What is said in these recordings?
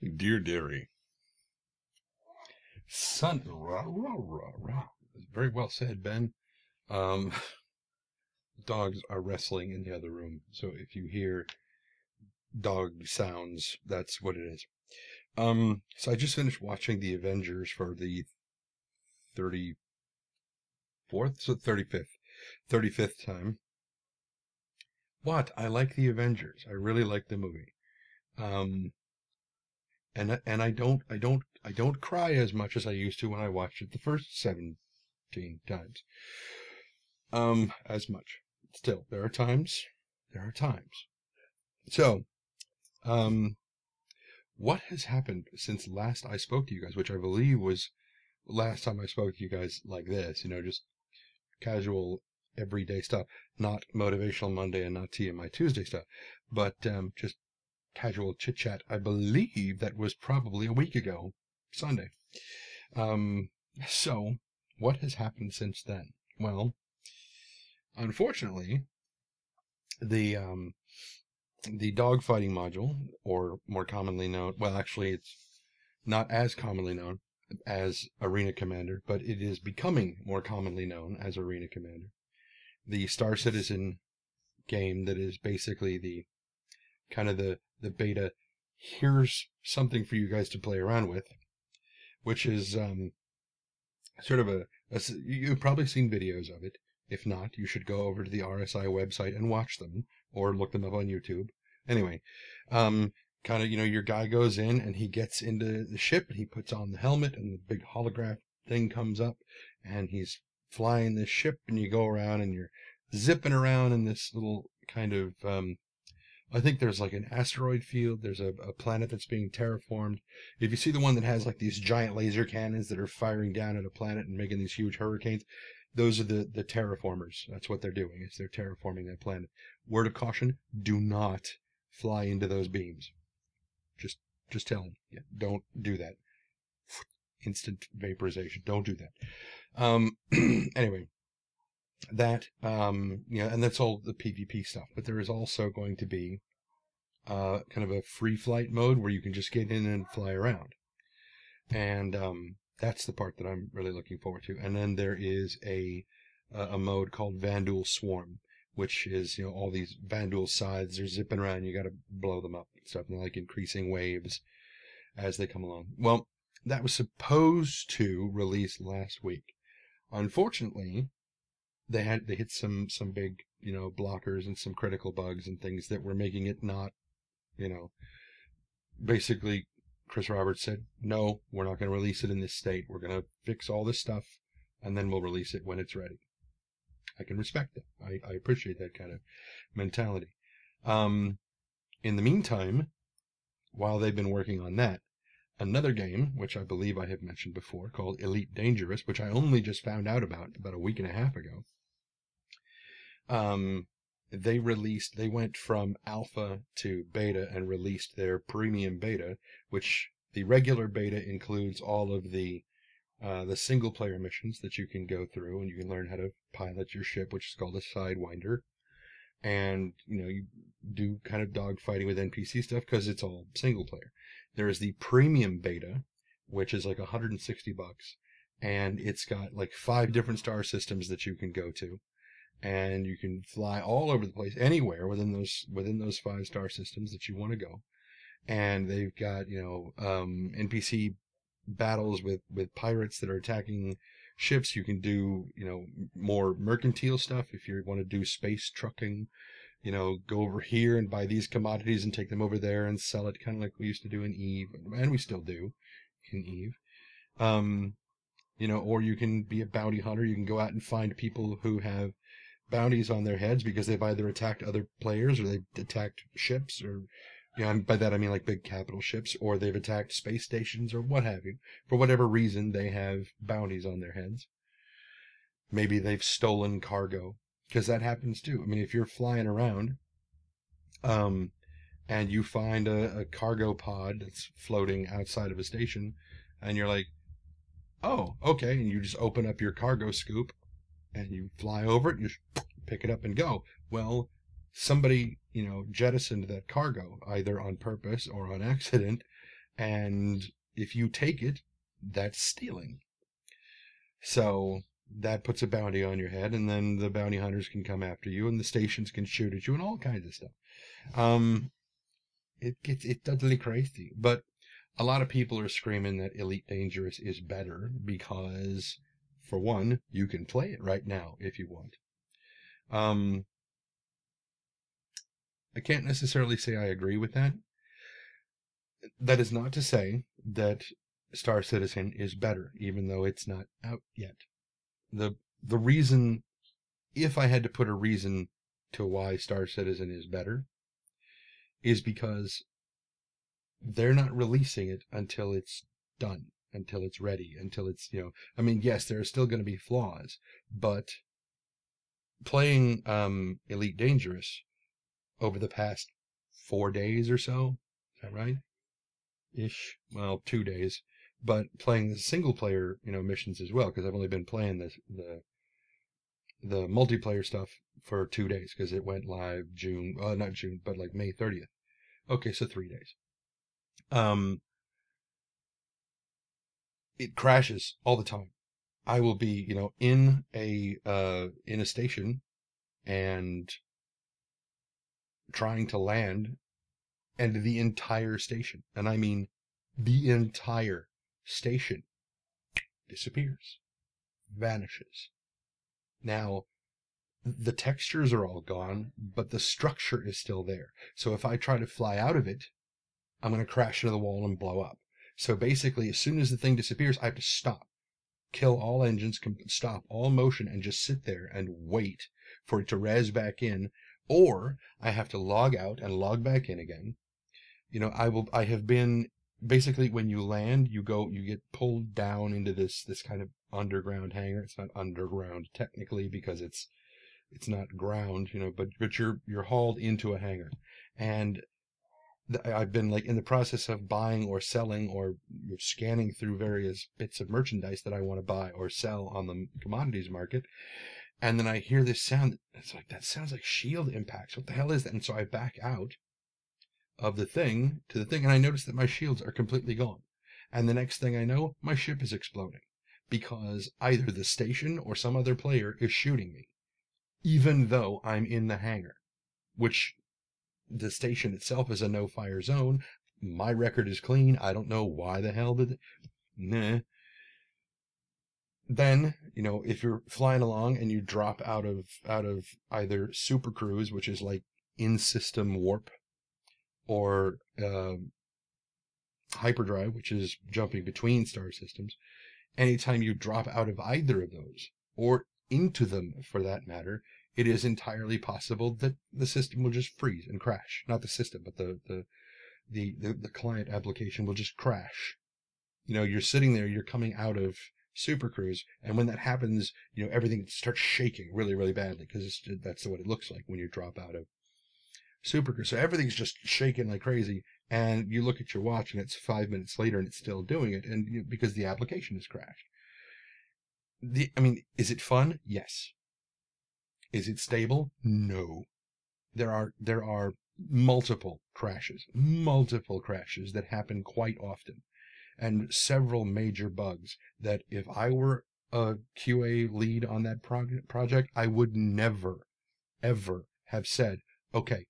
Dear Derry, son, rah, rah, rah, rah. Very well said, Ben. Um, dogs are wrestling in the other room, so if you hear dog sounds, that's what it is. So I just finished watching The Avengers for the 34th, so 35th time. What? I like The Avengers. I really like the movie. Um, and I don't cry as much as I used to when I watched it the first 17 times. As much. Still, there are times. There are times. So, um, what has happened since last I spoke to you guys, which I believe was last time I spoke to you guys like this, just casual, everyday stuff, not Motivational Monday and not TMI Tuesday stuff, but just casual chit chat. I believe that was probably a week ago, Sunday. Um, so, what has happened since then? Well, unfortunately, the dogfighting module, or more commonly known, well, actually, it's not as commonly known as Arena Commander, but it is becoming more commonly known as Arena Commander. The Star Citizen game that is basically the kind of the beta. Here's something for you guys to play around with, which is sort of you've probably seen videos of it. If not, you should go over to the RSI website and watch them, or look them up on YouTube. Anyway, kind of, your guy goes in and he gets into the ship and he puts on the helmet and the big holograph thing comes up and he's flying this ship and you go around and you're zipping around in this little kind of, I think there's like an asteroid field. There's a planet that's being terraformed. If you see the one that has like these giant laser cannons that are firing down at a planet and making these huge hurricanes, those are the terraformers. That's what they're doing. Is they're terraforming that planet. Word of caution: do not fly into those beams. Just telling you, don't do that. Instant vaporization. Don't do that. Anyway, that and that's all the PvP stuff. But there is also going to be kind of a free flight mode where you can just get in and fly around, and that's the part that I'm really looking forward to. And then there is a mode called Vanduul Swarm, which is all these Vanduul scythes are zipping around. You got to blow them up and stuff, and they're like increasing waves as they come along. Well, that was supposed to release last week. Unfortunately, they hit some big blockers and some critical bugs and things that were making it not basically. Chris Roberts said, no, we're not going to release it in this state. We're going to fix all this stuff and then we'll release it when it's ready. I can respect that. I appreciate that kind of mentality. In the meantime, while they've been working on that, another game, which I believe I have mentioned before, called Elite Dangerous, which I only just found out about a week and a half ago. They went from alpha to beta and released their premium beta, which the regular beta includes all of the single player missions that you can go through, and you can learn how to pilot your ship, which is called a Sidewinder. And you do kind of dogfighting with NPC stuff because it's all single player. There is the premium beta, which is like $160, and it's got like 5 different star systems that you can go to. And you can fly all over the place, anywhere within those 5 star systems that you want to go. And they've got NPC battles with pirates that are attacking ships. You can do more mercantile stuff if you want to do space trucking. Go over here and buy these commodities and take them over there and sell it, kind of like we used to do in Eve, and we still do in Eve. Or you can be a bounty hunter. You can go out and find people who have bounties on their heads because they've either attacked other players or they've attacked ships, or by that I mean like big capital ships, or they've attacked space stations or what have you. For whatever reason, they have bounties on their heads. Maybe they've stolen cargo, because that happens too. I mean, if you're flying around and you find a cargo pod that's floating outside of a station, and you're like, oh, okay, and you just open up your cargo scoop and you fly over it, and you pick it up and go. Well, somebody, jettisoned that cargo, either on purpose or on accident, And if you take it, that's stealing. So that puts a bounty on your head, and then the bounty hunters can come after you, and the stations can shoot at you, and all kinds of stuff. It's totally crazy. But a lot of people are screaming that Elite Dangerous is better because, for one, you can play it right now if you want. I can't necessarily say I agree with that. That is not to say that Star Citizen is better, even though it's not out yet. The reason, if I had to put a reason to why Star Citizen is better, is because they're not releasing it until it's done, until it's ready, until it's, I mean, yes, there are still going to be flaws, but playing Elite Dangerous over the past 4 days or so, is that right? Ish. Well, 2 days. But playing the single player, missions as well, because I've only been playing the multiplayer stuff for 2 days, because it went live not June, but like May 30th. Okay, so 3 days. It crashes all the time. I will be, in a station and trying to land, and the entire station, and I mean the entire station, disappears, vanishes. Now, the textures are all gone, but the structure is still there. So if I try to fly out of it, I'm going to crash into the wall and blow up. So basically, as soon as the thing disappears, I have to stop, kill all engines, stop all motion, and just sit there and wait for it to res back in, or I have to log out and log back in again. I have been, basically, when you land, you get pulled down into this kind of underground hangar. It's not underground technically because it's not ground, but you're hauled into a hangar. And I've been like in the process of buying or selling or scanning through various bits of merchandise that I want to buy or sell on the commodities market. And then I hear this sound. It's like, that sounds like shield impacts. What the hell is that? And so I back out of the thing to the thing, and I notice that my shields are completely gone. And the next thing I know, my ship is exploding because either the station or some other player is shooting me, even though I'm in the hangar, which the station itself is a no-fire zone. My record is clean. I don't know why the hell did it. Nah. Then, if you're flying along and you drop out of either Super Cruise, which is like in-system warp, or hyperdrive, which is jumping between star systems, anytime you drop out of either of those, or into them for that matter, it is entirely possible that the system will just freeze and crash. Not the system, but the client application will just crash. You're sitting there, you're coming out of Super Cruise, and when that happens, everything starts shaking really, really badly, because that's what it looks like when you drop out of Super Cruise. So everything's just shaking like crazy, and you look at your watch, and it's 5 minutes later, and it's still doing it, and because the application has crashed. Is it fun? Yes. Is it stable? No. There are multiple crashes that happen quite often, and several major bugs that if I were a QA lead on that project, I would never, ever have said, okay,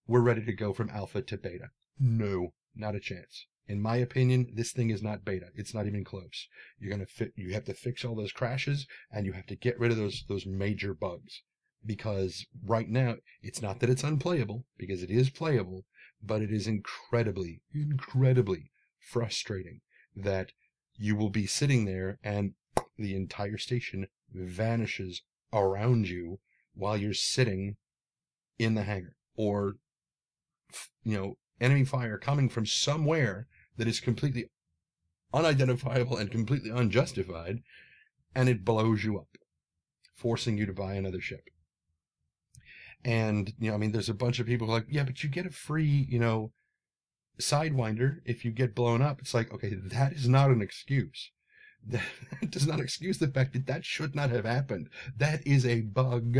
we're ready to go from alpha to beta. No, not a chance. In my opinion, this thing is not beta. It's not even close. You have to fix all those crashes, and you have to get rid of those major bugs. Because right now, it's not that it's unplayable, because it is playable, but it is incredibly, incredibly frustrating that you will be sitting there and the entire station vanishes around you while you're sitting in the hangar. Or, enemy fire coming from somewhere that is completely unidentifiable and completely unjustified, and it blows you up, forcing you to buy another ship. And, there's a bunch of people who are like, yeah, but you get a free, Sidewinder if you get blown up. It's like, okay, that is not an excuse. That does not excuse the fact that should not have happened. That is a bug,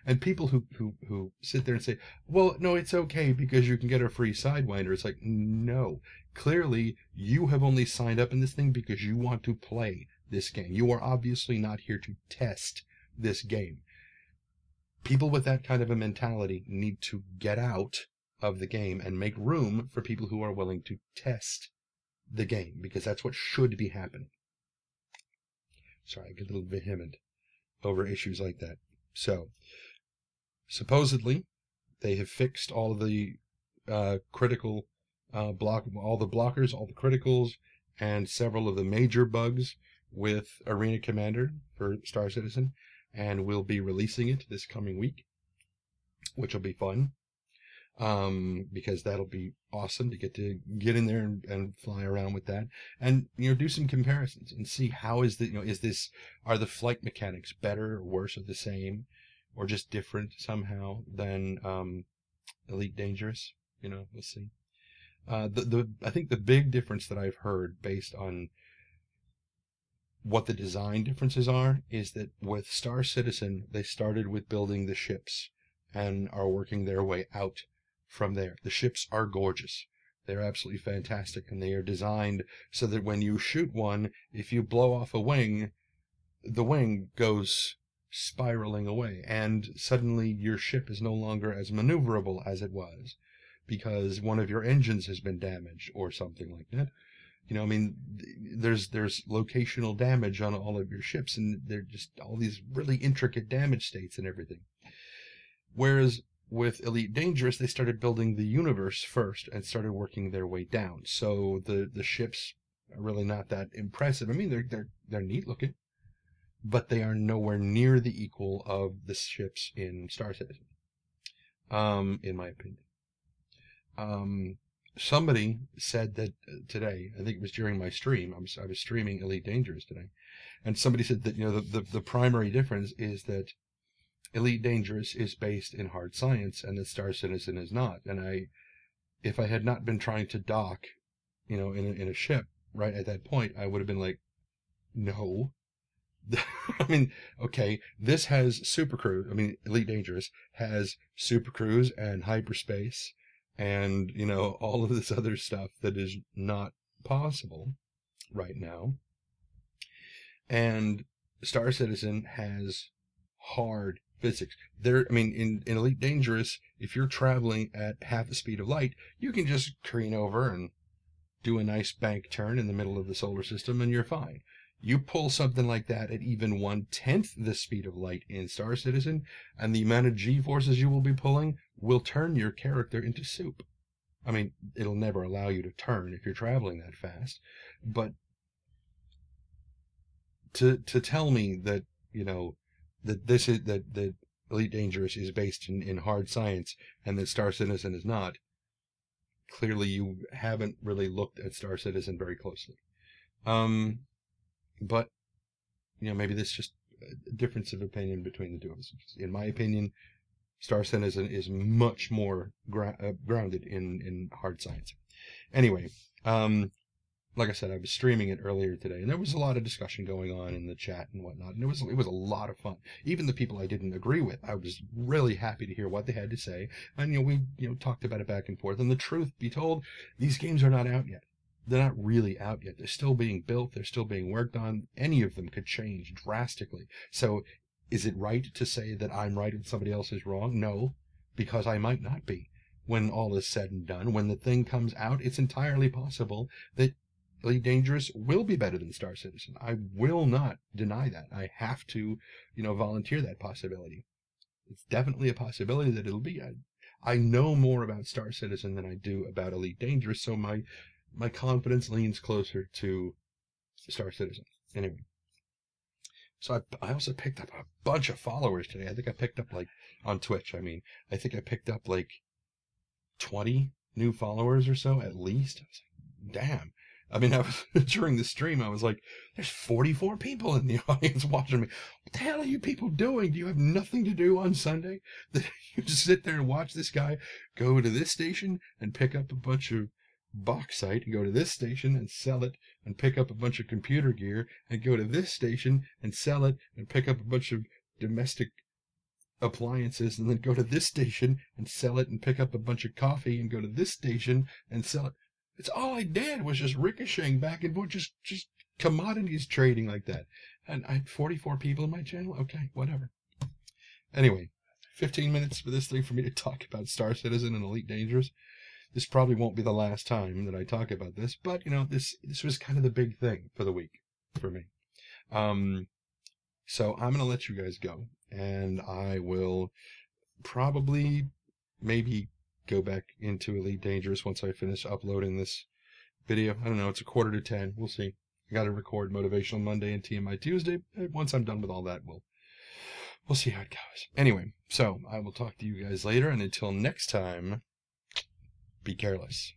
And people who sit there and say, well, no, it's okay because you can get a free Sidewinder. It's like, no, clearly you have only signed up in this thing because you want to play this game. You are obviously not here to test this game. People with that kind of a mentality need to get out of the game and make room for people who are willing to test the game, because that's what should be happening. Sorry, I get a little vehement over issues like that. So, supposedly, they have fixed all of the critical all the blockers, all the criticals, and several of the major bugs with Arena Commander for Star Citizen, and we'll be releasing it this coming week, which will be fun. Because that'll be awesome to get in there and fly around with that, and do some comparisons and see how is the are the flight mechanics better or worse or the same or just different somehow than Elite Dangerous. We'll see. I think the big difference that I've heard based on what the design differences are is that with Star Citizen they started with building the ships and are working their way out from there. The ships are gorgeous. They're absolutely fantastic, and they are designed so that when you shoot one, if you blow off a wing, the wing goes spiraling away, and suddenly your ship is no longer as maneuverable as it was because one of your engines has been damaged or something like that. There's locational damage on all of your ships, and they're just all these really intricate damage states and everything. Whereas with Elite Dangerous, they started building the universe first and started working their way down. So the ships are really not that impressive. I mean, they're neat looking, but they are nowhere near the equal of the ships in Star Citizen, in my opinion. Somebody said that today, I think it was during my stream, I was streaming Elite Dangerous today, and somebody said that the primary difference is that Elite Dangerous is based in hard science and that Star Citizen is not. And if I had not been trying to dock, in a ship right at that point, I would have been like, no. I mean, okay, this has supercruise. I mean, Elite Dangerous has supercruise and hyperspace and, all of this other stuff that is not possible right now. And Star Citizen has hard physics. In Elite Dangerous, if you're traveling at half the speed of light, you can just careen over and do a nice bank turn in the middle of the solar system and you're fine. You pull something like that at even 1/10 the speed of light in Star Citizen, and the amount of G-forces you will be pulling will turn your character into soup. I mean, it'll never allow you to turn if you're traveling that fast, but to tell me that, that Elite Dangerous is based in hard science and that Star Citizen is not, clearly you haven't really looked at Star Citizen very closely. But maybe this is just a difference of opinion between the two of us. In my opinion, Star Citizen is much more grounded in hard science. Anyway, like I said, I was streaming it earlier today, and there was a lot of discussion going on in the chat and whatnot, and it was a lot of fun. Even the people I didn't agree with, I was really happy to hear what they had to say, and we talked about it back and forth. And the truth be told, these games are not out yet. They're not really out yet. They're still being built. They're still being worked on. Any of them could change drastically. So, is it right to say that I'm right and somebody else is wrong? No, because I might not be. When all is said and done, when the thing comes out, it's entirely possible that Elite Dangerous will be better than Star Citizen. I will not deny that. I have to, volunteer that possibility. It's definitely a possibility that it'll be. I know more about Star Citizen than I do about Elite Dangerous, so my confidence leans closer to Star Citizen. Anyway. So I also picked up a bunch of followers today. I think I picked up, on Twitch, I think I picked up, 20 new followers or so, at least. I was like, damn. During the stream, I was like, there's 44 people in the audience watching me. What the hell are you people doing? Do you have nothing to do on Sunday? That you just sit there and watch this guy go to this station and pick up a bunch of bauxite, and go to this station and sell it, and pick up a bunch of computer gear, and go to this station and sell it, and pick up a bunch of domestic appliances and then go to this station and sell it and pick up a bunch of coffee and go to this station and sell it. It's all I did was just ricocheting back and forth, just commodities trading like that. And I had 44 people in my channel. Okay, whatever. Anyway, 15 minutes for this thing for me to talk about Star Citizen and Elite Dangerous. This probably won't be the last time that I talk about this, but, you know, this was kind of the big thing for the week for me. So I'm going to let you guys go, and I will probably maybe go back into Elite Dangerous once I finish uploading this video. I don't know, it's 9:45. We'll see. I got to record Motivational Monday and TMI Tuesday. Once I'm done with all that, we'll see how it goes. Anyway, so I will talk to you guys later, and until next time, be careless.